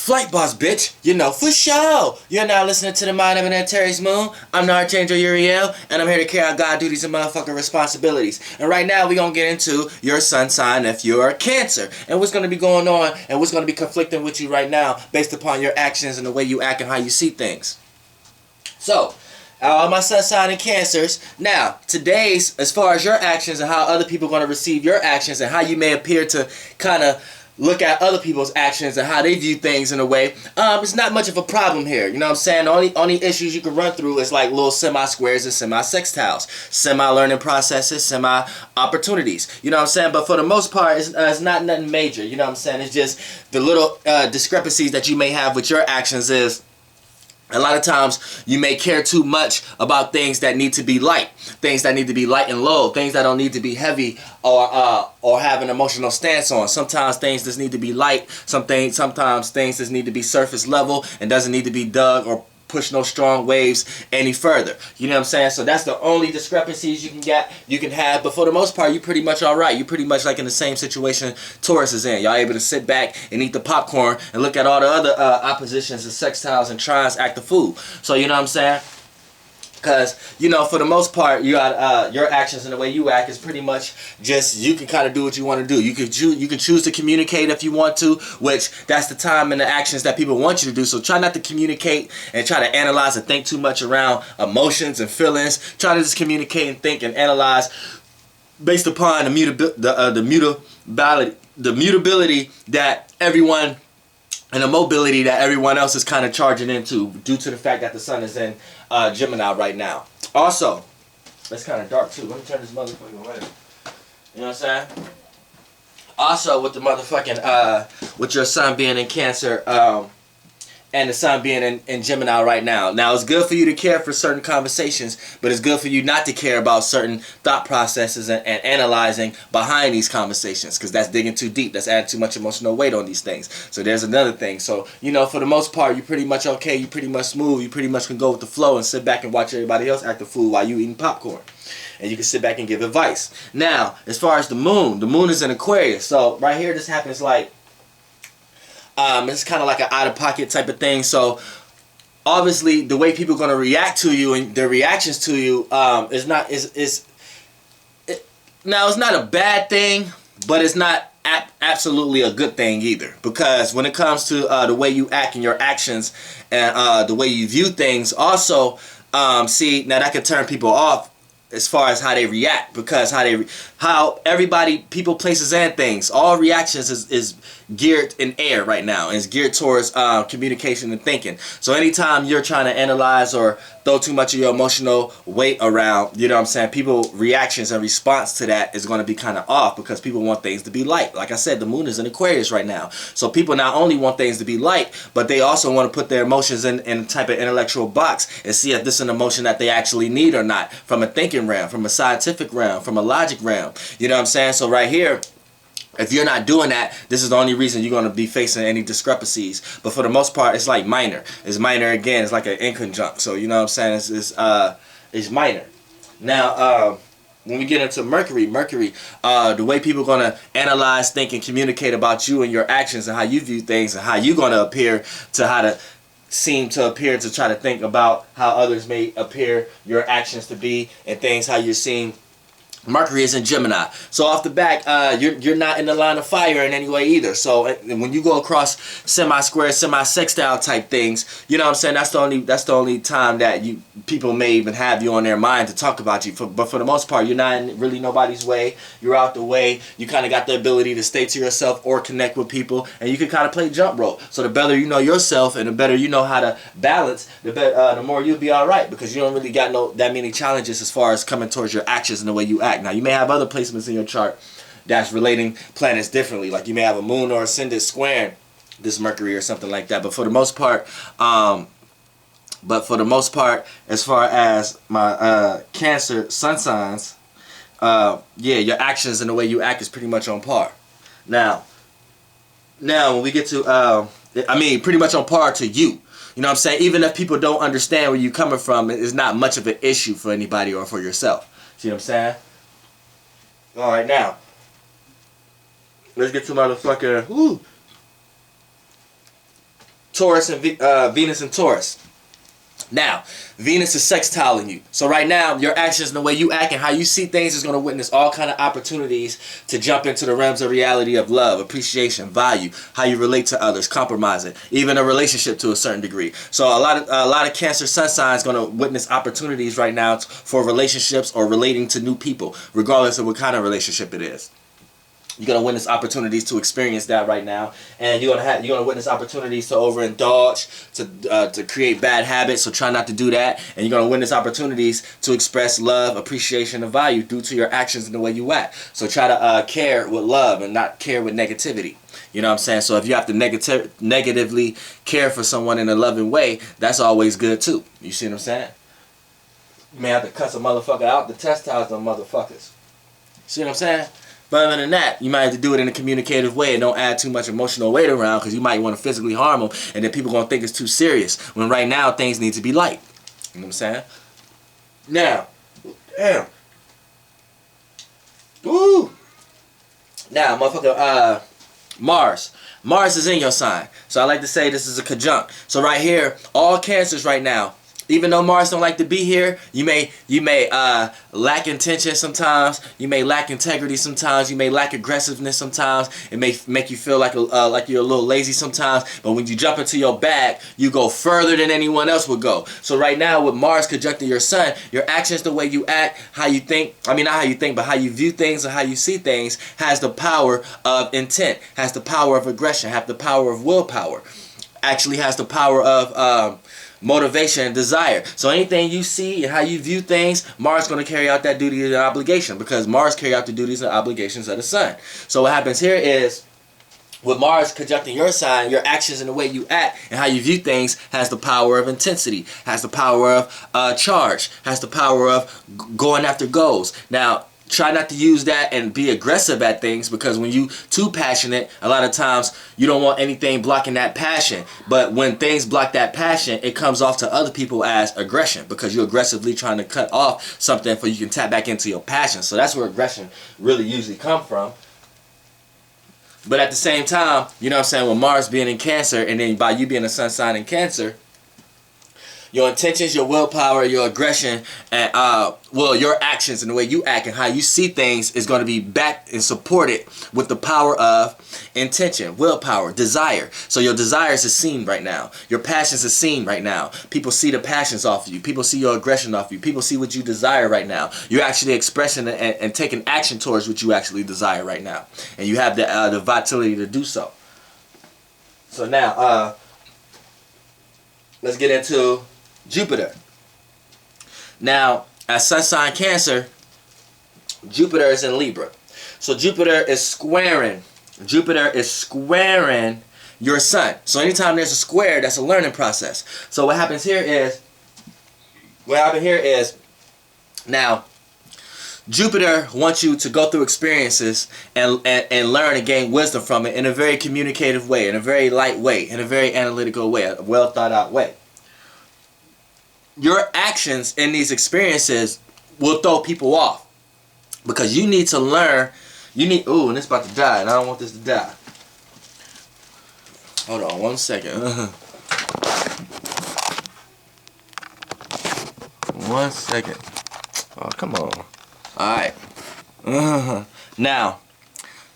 Flight boss, bitch. You know, for sure. You're now listening to the Mind of an Antares Moon. I'm the Archangel Uriel, and I'm here to carry out God duties and motherfucking responsibilities. And right now, we're going to get into your sun sign if you're Cancer. And what's going to be going on, and what's going to be conflicting with you right now based upon your actions and the way you act and how you see things. So, all my sun sign and Cancers. Now, today's, as far as your actions and how other people are going to receive your actions and how you may appear to kind of look at other people's actions and how they view things in a way, it's not much of a problem here. You know what I'm saying? The only issues you can run through is like little semi-squares and semi-sextiles, semi-learning processes, semi-opportunities. You know what I'm saying? But for the most part, it's not nothing major. You know what I'm saying? It's just the little discrepancies that you may have with your actions is a lot of times you may care too much about things that need to be light, things that need to be light and low, things that don't need to be heavy or have an emotional stance on. Sometimes things just need to be light. Sometimes things just need to be surface level and doesn't need to be dug or push no strong waves any further. You know what I'm saying? So that's the only discrepancies you can have. But for the most part, you're pretty much all right. You're pretty much like in the same situation Taurus is in. Y'all able to sit back and eat the popcorn and look at all the other oppositions and sextiles and trines act the fool. So you know what I'm saying? Because, you know, for the most part, you got your actions and the way you act is pretty much just, you can kind of do what you want to do. You can choose to communicate if you want to, which that's the time and the actions that people want you to do. So try not to communicate and try to analyze and think too much around emotions and feelings. Try to just communicate and think and analyze based upon the mutability that everyone and the mobility that everyone else is kind of charging into due to the fact that the sun is in Gemini right now. Also, it's kind of dark too. Let me turn this motherfucking light. You know what I'm saying? Also, with the motherfucking, with your sun being in Cancer, and the sun being in Gemini right now. Now, it's good for you to care for certain conversations, but it's good for you not to care about certain thought processes and analyzing behind these conversations, because that's digging too deep. That's adding too much emotional weight on these things. So there's another thing. So, you know, for the most part, you're pretty much okay. You're pretty much smooth. You pretty much can go with the flow and sit back and watch everybody else act a fool while you eating popcorn. And you can sit back and give advice. Now, as far as the moon is in Aquarius. So right here, this happens like, it's kind of like an out-of-pocket type of thing. So obviously the way people are going to react to you and their reactions to you now it's not a bad thing, but it's not absolutely a good thing either, because when it comes to the way you act and your actions and the way you view things also, see, now that can turn people off as far as how they react, because how everybody, people, places, and things, all reactions is geared in air right now, and it's geared towards communication and thinking. So anytime you're trying to analyze or throw too much of your emotional weight around, you know what I'm saying, people reactions and response to that is going to be kind of off, because people want things to be light. Like I said, the moon is in Aquarius right now, so people not only want things to be light, but they also want to put their emotions in a type of intellectual box and see if this is an emotion that they actually need or not, from a thinking realm, from a scientific realm, from a logic realm. You know what I'm saying? So right here, if you're not doing that, this is the only reason you're going to be facing any discrepancies. But for the most part, it's like minor. It's minor again. It's like an inconjunct. So you know what I'm saying? It's minor. Now, when we get into Mercury, the way people are going to analyze, think, and communicate about you and your actions and how you view things and how you're going to appear to how to seem to appear to try to think about how others may appear your actions to be and things, how you're seen. Mercury is in Gemini, so off the back, you're not in the line of fire in any way either. So when you go across semi-square, semi-sextile type things, you know what I'm saying, that's the only time that people may even have you on their mind to talk about you. But for the most part, you're not in really nobody's way. You're out the way. You kind of got the ability to stay to yourself or connect with people, and you can kind of play jump rope. So the better you know yourself and the better you know how to balance, the more you'll be all right, because you don't really got that many challenges as far as coming towards your actions and the way you act. Now, you may have other placements in your chart that's relating planets differently. Like you may have a moon or ascendant squaring this Mercury or something like that. But for the most part, as far as my Cancer sun signs, yeah, your actions and the way you act is pretty much on par. Now when we get to, pretty much on par to you. You know what I'm saying? Even if people don't understand where you're coming from, it's not much of an issue for anybody or for yourself. See what I'm saying? Alright, now, let's get to motherfucker. Woo. Taurus and Venus and Taurus. Now, Venus is sextiling you. So right now, your actions and the way you act and how you see things is going to witness all kind of opportunities to jump into the realms of reality of love, appreciation, value, how you relate to others, compromising, even a relationship to a certain degree. So a lot of Cancer sun signs going to witness opportunities right now for relationships or relating to new people, regardless of what kind of relationship it is. You're gonna witness opportunities to experience that right now, and you're gonna witness opportunities to overindulge, to create bad habits. So try not to do that. And you're gonna witness opportunities to express love, appreciation, and value due to your actions and the way you act. So try to care with love and not care with negativity. You know what I'm saying? So if you have to negatively care for someone in a loving way, that's always good too. You see what I'm saying? You may have to cuss a motherfucker out to chastise them motherfuckers. See what I'm saying? But other than that, you might have to do it in a communicative way and don't add too much emotional weight around, because you might want to physically harm them, and then people are going to think it's too serious, when right now things need to be light. You know what I'm saying? Now, damn. Woo! Now, motherfucker, Mars. Mars is in your sign. So I like to say this is a conjunct. So right here, all Cancers right now, even though Mars don't like to be here, you may lack intention sometimes. You may lack integrity sometimes. You may lack aggressiveness sometimes. It may make you feel like you're a little lazy sometimes. But when you jump into your bag, you go further than anyone else would go. So right now, with Mars conjuncting your Sun, your actions, the way you act, how you think, I mean not how you think, but how you view things and how you see things, has the power of intent, has the power of aggression, has the power of willpower, actually has the power of motivation and desire. So anything you see and how you view things, Mars is going to carry out that duty and obligation, because Mars carry out the duties and obligations of the Sun. So what happens here is, with Mars conjuncting your sign, your actions and the way you act and how you view things has the power of intensity, has the power of charge, has the power of going after goals. Now, try not to use that and be aggressive at things, because when you too passionate, a lot of times you don't want anything blocking that passion. But when things block that passion, it comes off to other people as aggression, because you're aggressively trying to cut off something so you can tap back into your passion. So that's where aggression really usually come from. But at the same time, you know what I'm saying, with Mars being in Cancer, and then by you being a sun sign in Cancer, your intentions, your willpower, your aggression, and your actions and the way you act and how you see things is going to be backed and supported with the power of intention, willpower, desire. So your desires are seen right now. Your passions are seen right now. People see the passions off of you. People see your aggression off of you. People see what you desire right now. You're actually expressing and taking action towards what you actually desire right now. And you have the vitality to do so. So now, let's get into Jupiter. Now, as sun sign Cancer, Jupiter is in Libra. So Jupiter is squaring your Sun. So anytime there's a square, that's a learning process. So what happens here is, now, Jupiter wants you to go through experiences and learn and gain wisdom from it in a very communicative way, in a very light way, in a very analytical way, a well thought out way. Your actions in these experiences will throw people off, because you need to learn. Ooh, and it's about to die, and I don't want this to die. Hold on 1 second. 1 second. Oh, come on. Alright. Now,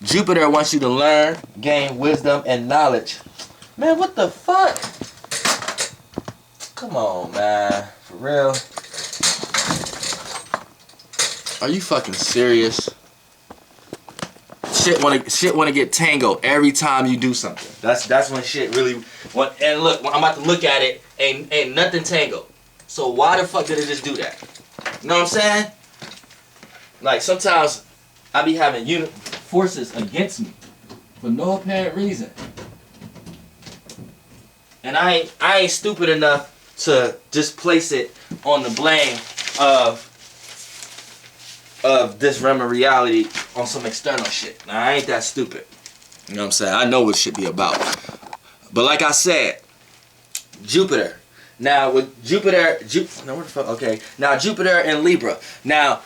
Jupiter wants you to learn, gain wisdom, and knowledge. Man, what the fuck? Come on, man. For real? Are you fucking serious? Shit wanna get tangled every time you do something. That's when shit really. And look, when I'm about to look at it, ain't nothing tangled. So why the fuck did it just do that? You know what I'm saying? Like, sometimes I be having forces against me for no apparent reason, and I ain't stupid enough to just place it on the blame of this realm of reality on some external shit. Now, I ain't that stupid. You know what I'm saying? I know what shit be about. But like I said, Jupiter. Now with Jupiter, no, where the fuck? Okay. Now Jupiter and Libra. Now,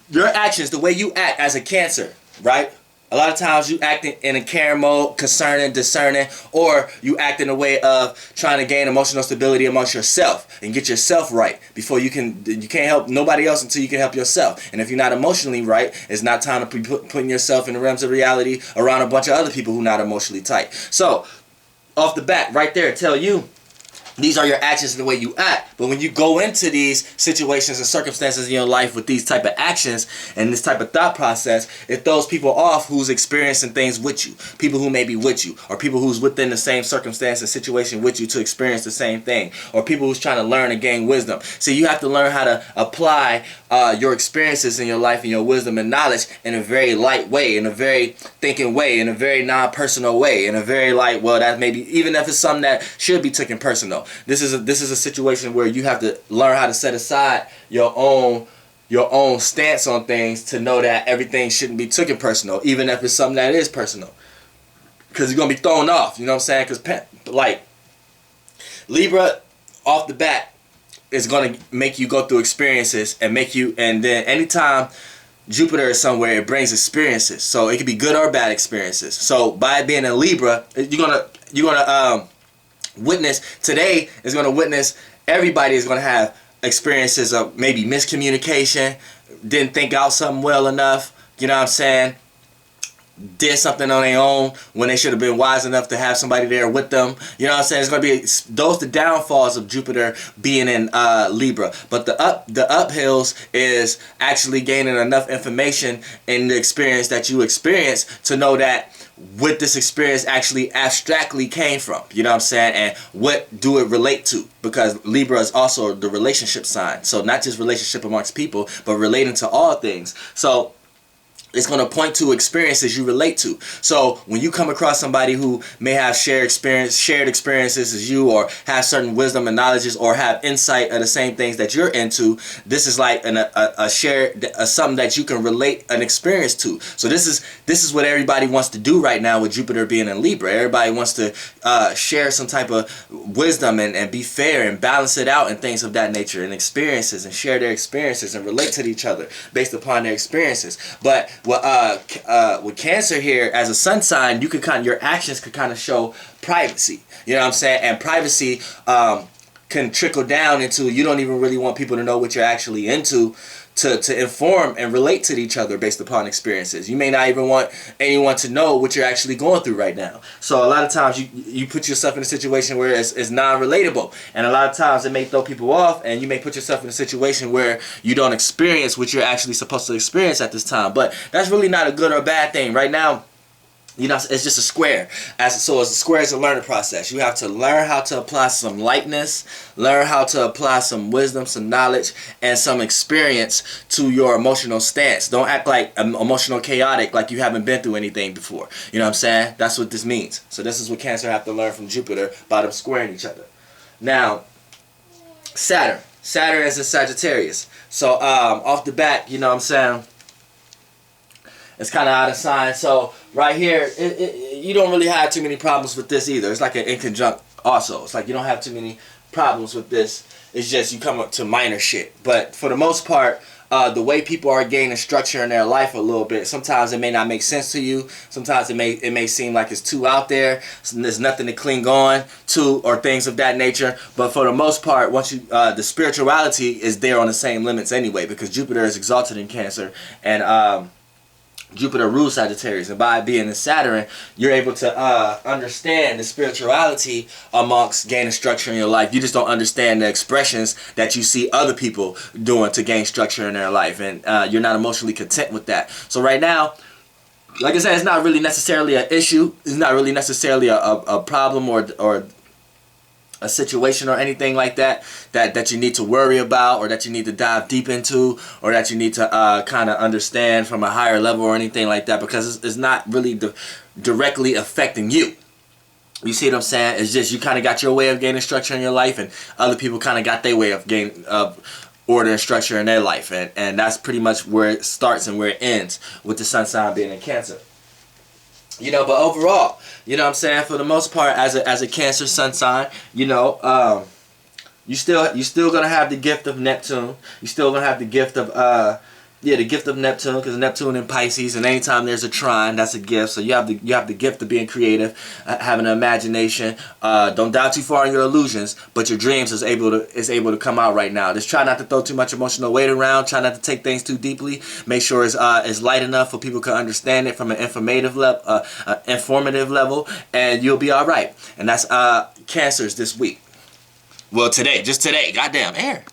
your actions, the way you act as a Cancer, right? A lot of times you act in a caring mode, concerning, discerning, or you act in a way of trying to gain emotional stability amongst yourself and get yourself right before you can't help nobody else until you can help yourself. And if you're not emotionally right, it's not time to be putting yourself in the realms of reality around a bunch of other people who are not emotionally tight. So, off the bat, right there, tell you, these are your actions and the way you act. But when you go into these situations and circumstances in your life with these type of actions and this type of thought process, it throws people off who's experiencing things with you. People who may be with you, or people who's within the same circumstance and situation with you to experience the same thing, or people who's trying to learn and gain wisdom. So you have to learn how to apply your experiences in your life and your wisdom and knowledge in a very light way, in a very thinking way, in a very non-personal way, in a very like, well, that maybe even if it's something that should be taken personal. This is a situation where you have to learn how to set aside your own stance on things to know that everything shouldn't be taken personal, even if it's something that is personal, because you're gonna be thrown off. You know what I'm saying? Because like Libra, off the bat, is gonna make you go through experiences and make you, and then anytime Jupiter is somewhere, it brings experiences. So it could be good or bad experiences. So by being a Libra, you're gonna witness, today is going to witness, everybody is going to have experiences of maybe miscommunication, didn't think out something well enough, you know what I'm saying, did something on their own when they should have been wise enough to have somebody there with them. You know what I'm saying? It's going to be those the downfalls of Jupiter being in Libra. But the uphills is actually gaining enough information in the experience that you experience to know that what this experience actually abstractly came from. You know what I'm saying? And what do it relate to? Because Libra is also the relationship sign. So not just relationship amongst people, but relating to all things. So it's going to point to experiences you relate to. So when you come across somebody who may have shared experiences as you, or have certain wisdom and knowledges, or have insight of the same things that you're into, this is like a shared something that you can relate an experience to. So this is what everybody wants to do right now with Jupiter being in Libra. Everybody wants to share some type of wisdom and be fair and balance it out and things of that nature, and experiences, and share their experiences and relate to each other based upon their experiences. But with Cancer here as a sun sign, you can your actions could kind of show privacy. You know what I'm saying? And privacy can trickle down into, you don't even really want people to know what you're actually into, to inform and relate to each other based upon experiences. You may not even want anyone to know what you're actually going through right now. So a lot of times you put yourself in a situation where it's non-relatable, and a lot of times it may throw people off, and you may put yourself in a situation where you don't experience what you're actually supposed to experience at this time. But that's really not a good or bad thing. Right now, you know, it's just a square. So a square is a learning process. You have to learn how to apply some lightness, learn how to apply some wisdom, some knowledge, and some experience to your emotional stance. Don't act like emotional chaotic, like you haven't been through anything before. You know what I'm saying? That's what this means. So this is what Cancer have to learn from Jupiter by them squaring each other. Now, Saturn. Saturn is a Sagittarius. So off the bat, you know what I'm saying, it's kind of out of sign. So right here, you don't really have too many problems with this either. It's like an inconjunct also. It's like you don't have too many problems with this. It's just you come up to minor shit. But for the most part, the way people are gaining structure in their life a little bit, sometimes it may not make sense to you. Sometimes it may seem like it's too out there. There's nothing to cling on to, or things of that nature. But for the most part, once you the spirituality is there on the same limits anyway, because Jupiter is exalted in Cancer, and Jupiter rules Sagittarius, and by being in Saturn, you're able to understand the spirituality amongst gaining structure in your life. You just don't understand the expressions that you see other people doing to gain structure in their life, and you're not emotionally content with that. So right now, like I said, it's not really necessarily an issue. It's not really necessarily a problem or a situation or anything like that you need to worry about, or that you need to dive deep into, or that you need to kind of understand from a higher level or anything like that, because it's not really directly affecting you. You see what I'm saying? It's just you kind of got your way of gaining structure in your life, and other people kind of got their way of gaining order and structure in their life, and that's pretty much where it starts and where it ends with the sun sign being in Cancer. You know, but overall, you know what I'm saying, for the most part, as a Cancer sun sign, you know, you're still gonna have the gift of Neptune. You're still gonna have the gift of Yeah, the gift of Neptune, because Neptune in Pisces, and anytime there's a trine, that's a gift. So you have the gift of being creative, having an imagination. Don't dive too far in your illusions, but your dreams is able to come out right now. Just try not to throw too much emotional weight around. Try not to take things too deeply. Make sure it's light enough for people can understand it from an informative level, and you'll be all right. And that's Cancers this week. Well, today, just today. Goddamn, air.